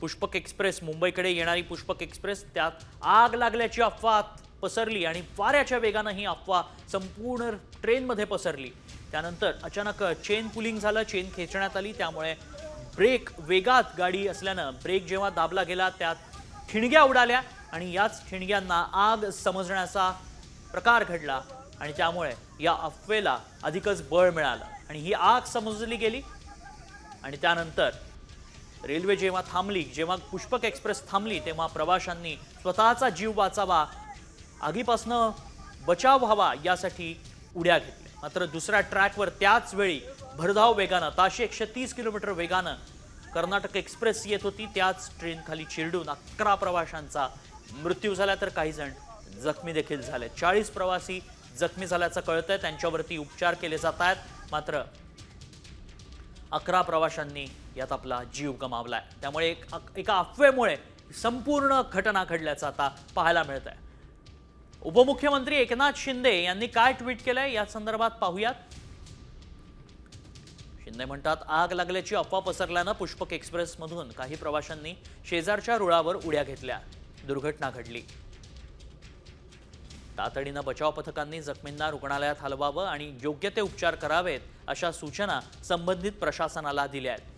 Pushpak express, मुंबईकडे येणारी Pushpak express, त्यात आग लागल्याची अफवा पसरली आणि वाऱ्याच्या वेगानं ही अफवा संपूर्ण ट्रेनमध्ये पसरली। त्यानंतर अचानक चेन पुलिंग झालं, चेन खेचण्यात आली, त्यामुळे ब्रेक वेगात गाडी असल्यानं ब्रेक जेव्हा दाबला गेला त्यात ठिणग्या उडाल्या आणि याच ठिणग्यांना आग समजण्याचा प्रकार घडला आणि त्यामुळे या अफवेला अधिकच बळ मिळालं आणि ही आग समजली गेली। आणि त्यानंतर रेल्वे जेव्हा थांबली, जेव्हा पुष्पक एक्सप्रेस थांबली, तेव्हा प्रवाशांनी स्वतःचा जीव वाचावा, आगीपासून बचाव व्हावा यासाठी उड्या घेतल्या। मात्र दुसऱ्या ट्रॅकवर त्याच वेळी भरधाव वेगानं ताशी 130 किलोमीटर वेगानं कर्नाटक एक्सप्रेस येत होती। त्याच ट्रेन खाली चिरडून 11 प्रवाशांचा मृत्यू झाला, तर काही जण जखमी देखील झाले। 40 प्रवासी जखमी झाल्याचं कळतंय, त्यांच्यावरती उपचार केले जात आहेत। मात्र 11 प्रवाशांनी यात आपला जीव गमावलाय। त्यामुळे एका अफवेमुळे संपूर्ण घटना घडल्याचं आता पाहायला मिळत आहे। उपमुख्यमंत्री एकनाथ शिंदे यांनी काय ट्विट केलंय या संदर्भात पाहूयात। शिंदे म्हणतात, आग लागल्याची अफवा पसरल्यानं पुष्पक एक्सप्रेस मधून काही प्रवाशांनी शेजारच्या रुळावर उड्या घेतल्या, दुर्घटना घडली। तातडीनं बचाव पथकांनी जखमींना रुग्णालयात हलवावं आणि योग्य ते उपचार करावेत अशा सूचना संबंधित प्रशासनाला दिल्या आहेत।